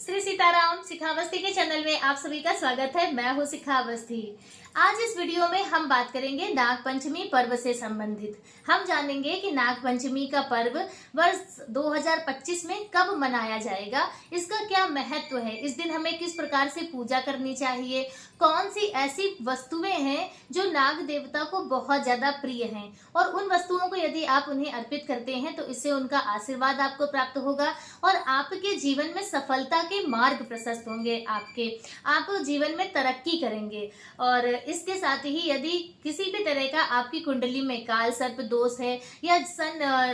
श्री सीताराम शिखावस्थी के चैनल में आप सभी का स्वागत है। मैं हूँ शिखावस्थी। आज इस वीडियो में हम बात करेंगे नाग पंचमी पर्व से संबंधित। हम जानेंगे कि नाग पंचमी का पर्व वर्ष 2025 में कब मनाया जाएगा, इसका क्या महत्व है, इस दिन हमें किस प्रकार से पूजा करनी चाहिए, कौन सी ऐसी वस्तुएं हैं जो नाग देवता को बहुत ज्यादा प्रिय हैं और उन वस्तुओं को यदि आप उन्हें अर्पित करते हैं तो इससे उनका आशीर्वाद आपको प्राप्त होगा और आपके जीवन में सफलता के मार्ग प्रशस्त होंगे। आप जीवन में तरक्की करेंगे। और इसके साथ ही यदि किसी भी तरह का आपकी कुंडली में काल सर्प दोष है या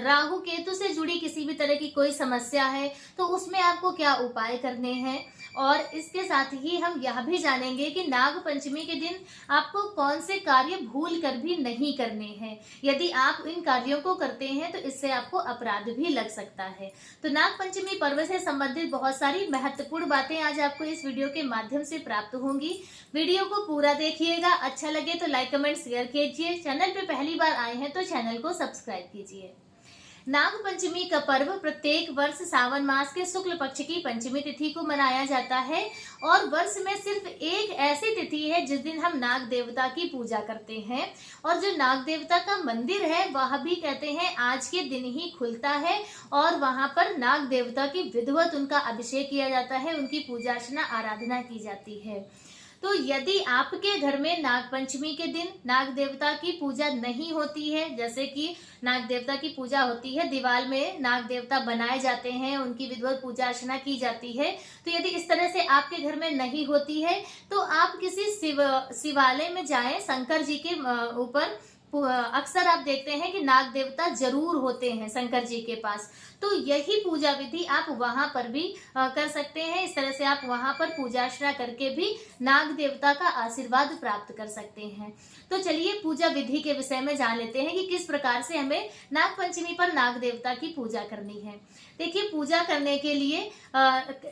राहु केतु से जुड़ी किसी भी तरह की कोई समस्या है तो उसमें आपको क्या उपाय करने हैं। और इसके साथ ही हम यह भी जानेंगे कि नाग पंचमी के दिन आपको कौन से कार्य भूल कर भी नहीं करने हैं। यदि आप इन कार्यों को करते हैं तो इससे आपको अपराध भी लग सकता है। तो नाग पंचमी पर्व से संबंधित बहुत सारी महत्वपूर्ण बातें आज आपको इस वीडियो के माध्यम से प्राप्त होंगी। वीडियो को पूरा देखिएगा, अच्छा लगे तो लाइक कमेंट शेयर कीजिए। चैनल पे पहली बार आए हैं तो चैनल को सब्सक्राइब कीजिए। नाग पंचमी का पर्व प्रत्येक वर्ष सावन मास के शुक्ल पक्ष की पंचमी तिथि को मनाया जाता है और वर्ष में सिर्फ एक ऐसी तिथि है जिस दिन हम नाग देवता की पूजा करते हैं। और जो नाग देवता का मंदिर है वह भी कहते हैं आज के दिन ही खुलता है और वहां पर नाग देवता की विधिवत उनका अभिषेक किया जाता है, उनकी पूजा अर्चना आराधना की जाती है। तो यदि आपके घर में नाग पंचमी के दिन नाग देवता की पूजा नहीं होती है, जैसे कि नाग देवता की पूजा होती है, दीवार में नाग देवता बनाए जाते हैं, उनकी विधिवत पूजा अर्चना की जाती है, तो यदि इस तरह से आपके घर में नहीं होती है तो आप किसी शिवालय में जाएं। शंकर जी के ऊपर अक्सर आप देखते हैं कि नाग देवता जरूर होते हैं शंकर जी के पास, तो यही पूजा विधि आप वहां पर भी कर सकते हैं। इस तरह से आप वहां पर पूजा अर्चना करके भी नाग देवता का आशीर्वाद प्राप्त कर सकते हैं। तो चलिए पूजा विधि के विषय में जान लेते हैं कि किस प्रकार से हमें नाग पंचमी पर नाग देवता की पूजा करनी है। देखिए, पूजा करने के लिए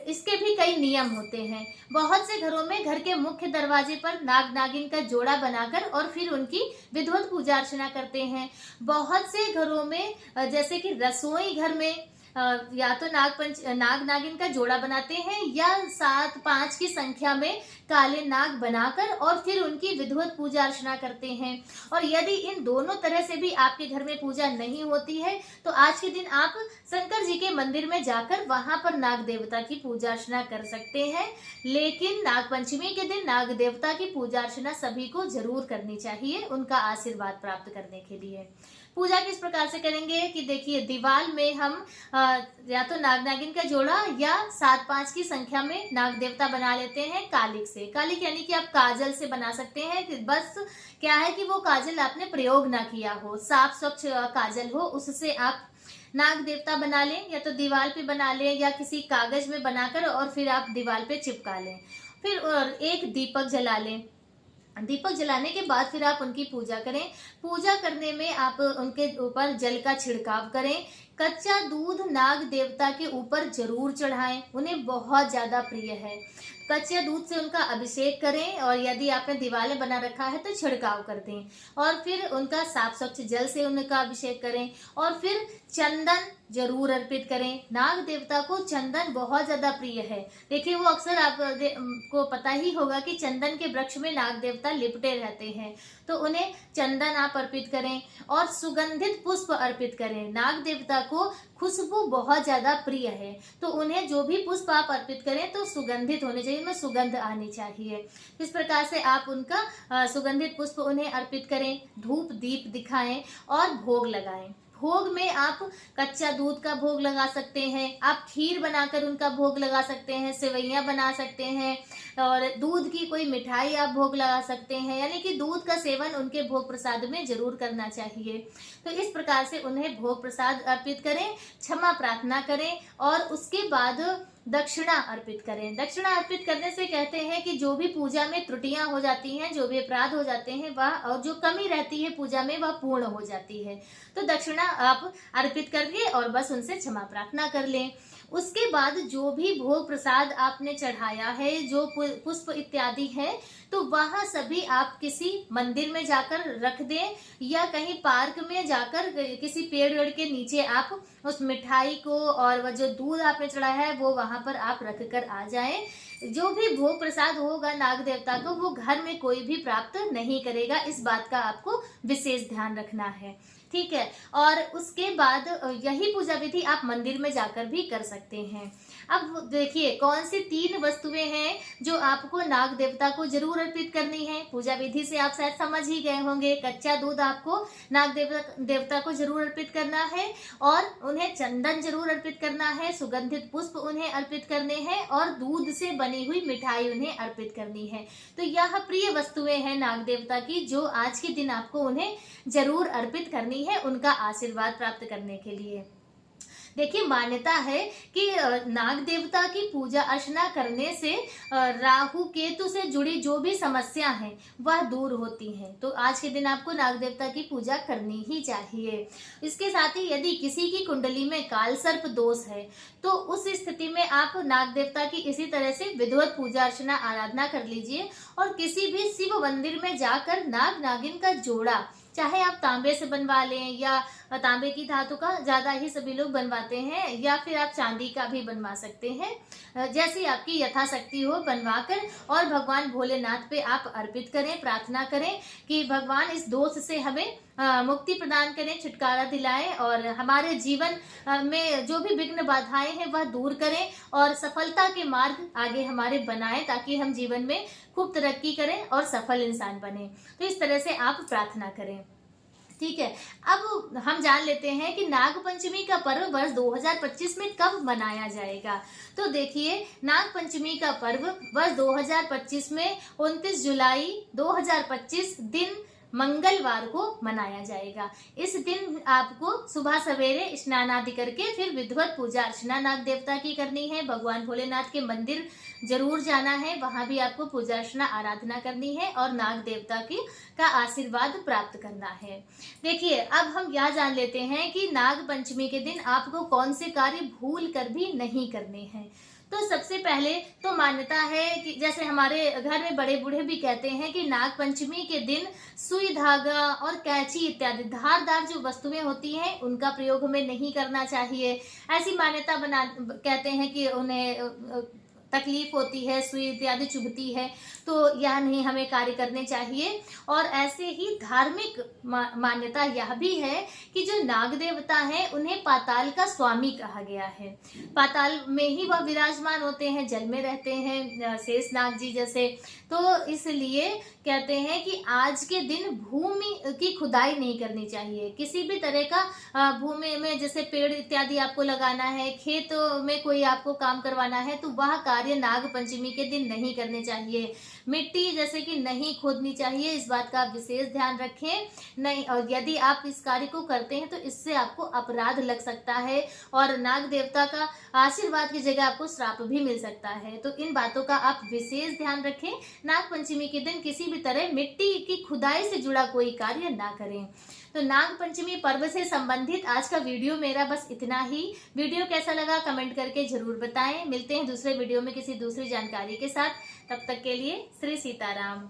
इसके भी कई नियम होते हैं। बहुत से घरों में घर के मुख्य दरवाजे पर नाग नागिन का जोड़ा बनाकर और फिर उनकी विधिवत पूजा अर्चना करते हैं। बहुत से घरों में जैसे कि रसोई घर में या तो नाग नागिन का जोड़ा बनाते हैं या 7-5 की संख्या में काले नाग बनाकर और फिर उनकी विधिवत पूजा अर्चना करते हैं। और यदि इन दोनों तरह से भी आपके घर में पूजा नहीं होती है तो आज के दिन आप शंकर जी के मंदिर में जाकर वहां पर नाग देवता की पूजा अर्चना कर सकते हैं। लेकिन नाग पंचमी के दिन नाग देवता की पूजा अर्चना सभी को जरूर करनी चाहिए उनका आशीर्वाद प्राप्त करने के लिए। पूजा किस प्रकार से करेंगे कि देखिए, दीवार में हम या तो नाग नागिन का जोड़ा या 7-5 की संख्या में नाग देवता बना लेते हैं कालिक से। कालिक यानी कि आप काजल से बना सकते हैं कि बस क्या है कि वो काजल आपने प्रयोग ना किया हो, साफ स्वच्छ काजल हो, उससे आप नाग देवता बना लें या तो दीवार पे बना लें या किसी कागज में बनाकर और फिर आप दीवार पे चिपका लें। फिर एक दीपक जला लें। दीपक जलाने के बाद फिर आप उनकी पूजा करें। पूजा करने में आप उनके ऊपर जल का छिड़काव करें। कच्चा दूध नाग देवता के ऊपर जरूर चढ़ाएं, उन्हें बहुत ज्यादा प्रिय है। कच्चे दूध से उनका अभिषेक करें और यदि आपने दिवाले बना रखा है तो छिड़काव कर दें और फिर उनका साफ स्वच्छ जल से उनका अभिषेक करें और फिर चंदन जरूर अर्पित करें। नाग देवता को चंदन बहुत ज्यादा प्रिय है। देखिए, वो अक्सर आपको पता ही होगा कि चंदन के वृक्ष में नाग देवता लिपटे रहते हैं, तो उन्हें चंदन आप अर्पित करें और सुगंधित पुष्प अर्पित करें। नाग देवता को खुशबू बहुत ज्यादा प्रिय है, तो उन्हें जो भी पुष्प आप अर्पित करें तो सुगंधित होने चाहिए, उनमें सुगंध आनी चाहिए। इस प्रकार से आप उनका सुगंधित पुष्प उन्हें अर्पित करें, धूप दीप दिखाएं और भोग लगाएं। भोग में आप कच्चा दूध का भोग लगा सकते हैं, आप खीर बनाकर उनका भोग लगा सकते हैं, सेवइयां बना सकते हैं और दूध की कोई मिठाई आप भोग लगा सकते हैं। यानी कि दूध का सेवन उनके भोग प्रसाद में जरूर करना चाहिए। तो इस प्रकार से उन्हें भोग प्रसाद अर्पित करें, क्षमा प्रार्थना करें और उसके बाद दक्षिणा अर्पित करें। दक्षिणा अर्पित करने से कहते हैं कि जो भी पूजा में त्रुटियां हो जाती हैं, जो भी अपराध हो जाते हैं वह और जो कमी रहती है पूजा में वह पूर्ण हो जाती है। तो दक्षिणा आप अर्पित करके और बस उनसे क्षमा प्रार्थना कर लें। उसके बाद जो भी भोग प्रसाद आपने चढ़ाया है, जो पुष्प इत्यादि है, तो वह सभी आप किसी मंदिर में जाकर रख दें या कहीं पार्क में जाकर किसी पेड़ वेड़ के नीचे आप उस मिठाई को और वह जो दूध आपने चढ़ाया है वो वहां पर आप रख कर आ जाएं। जो भी भोग प्रसाद होगा नाग देवता को वो घर में कोई भी प्राप्त नहीं करेगा, इस बात का आपको विशेष ध्यान रखना है। ठीक है। और उसके बाद यही पूजा विधि आप मंदिर में जाकर भी कर सकते हैं। अब देखिए कौन सी 3 वस्तुएं हैं जो आपको नाग देवता को जरूर अर्पित करनी है। पूजा विधि से आप शायद समझ ही गए होंगे। कच्चा दूध आपको नाग देवता को जरूर अर्पित करना है और उन्हें चंदन जरूर अर्पित करना है, सुगंधित पुष्प उन्हें अर्पित करने हैं और दूध से बनी हुई मिठाई उन्हें अर्पित करनी है। तो यह प्रिय वस्तुएं हैं नाग देवता की जो आज के दिन आपको उन्हें जरूर अर्पित करनी है उनका आशीर्वाद प्राप्त करने के लिए। देखिए मान्यता है कि नाग देवता की पूजा अर्चना करने से राहु केतु से जुड़ी जो भी समस्या है वह दूर होती हैं। तो आज के दिन आपको नाग देवता की पूजा करनी ही चाहिए। इसके साथ ही यदि किसी की कुंडली में काल सर्प दोष है तो उस स्थिति में आप नाग देवता की इसी तरह से विधिवत पूजा अर्चना आराधना कर लीजिए और किसी भी शिव मंदिर में जाकर नाग नागिन का जोड़ा, चाहे आप तांबे से बनवा लें या तांबे की धातु का ज्यादा ही सभी लोग बनवाते हैं, या फिर आप चांदी का भी बनवा सकते हैं, जैसी आपकी यथाशक्ति हो बनवाकर और भगवान भोलेनाथ पे आप अर्पित करें, प्रार्थना करें कि भगवान इस दोष से हमें मुक्ति प्रदान करें, छुटकारा दिलाएं और हमारे जीवन में जो भी विघ्न बाधाएं हैं वह दूर करें और सफलता के मार्ग आगे हमारे बनाएं ताकि हम जीवन में खूब तरक्की करें और सफल इंसान बने। तो इस तरह से आप प्रार्थना करें। ठीक है। अब हम जान लेते हैं कि नाग पंचमी का पर्व वर्ष 2025 में कब मनाया जाएगा। तो देखिए नाग पंचमी का पर्व वर्ष 2025 में 29 जुलाई 2025 दिन मंगलवार को मनाया जाएगा। इस दिन आपको सुबह सवेरे स्नान आदि करके फिर विधिवत पूजा अर्चना नाग देवता की करनी है। भगवान भोलेनाथ के मंदिर जरूर जाना है, वहां भी आपको पूजा अर्चना आराधना करनी है और नाग देवता की का आशीर्वाद प्राप्त करना है। देखिए अब हम यह जान लेते हैं कि नाग पंचमी के दिन आपको कौन से कार्य भूल कर भी नहीं करने हैं। तो सबसे पहले तो मान्यता है कि जैसे हमारे घर में बड़े बूढ़े भी कहते हैं कि नाग पंचमी के दिन सुई धागा और कैंची इत्यादि धारदार जो वस्तुएं होती हैं उनका प्रयोग हमें नहीं करना चाहिए। ऐसी मान्यता कहते हैं कि उन्हें तकलीफ होती है, सुई इत्यादि चुभती है, तो यह नहीं हमें कार्य करने चाहिए। और ऐसे ही धार्मिक मान्यता यह भी है कि जो नाग देवता है उन्हें पाताल का स्वामी कहा गया है। पाताल में ही वह विराजमान होते हैं, जल में रहते हैं शेष नाग जी जैसे। तो इसलिए कहते हैं कि आज के दिन भूमि की खुदाई नहीं करनी चाहिए। किसी भी तरह का भूमि में जैसे पेड़ इत्यादि आपको लगाना है, खेत में कोई आपको काम करवाना है, तो वह कार्य नाग पंचमी के दिन नहीं करने चाहिए। मिट्टी जैसे कि नहीं खोदनी चाहिए, इस बात का आप विशेष ध्यान रखें। नहीं, और यदि आप इस कार्य को करते हैं तो इससे आपको अपराध लग सकता है और नाग देवता का आशीर्वाद की जगह आपको श्राप भी मिल सकता है। तो इन बातों का आप विशेष ध्यान रखें। नाग पंचमी के दिन किसी भी तरह मिट्टी की खुदाई से जुड़ा कोई कार्य ना करें। तो नाग पंचमी पर्व से संबंधित आज का वीडियो मेरा बस इतना ही। वीडियो कैसा लगा कमेंट करके जरूर बताएं। मिलते हैं दूसरे वीडियो में किसी दूसरी जानकारी के साथ। तब तक के लिए श्री सीताराम।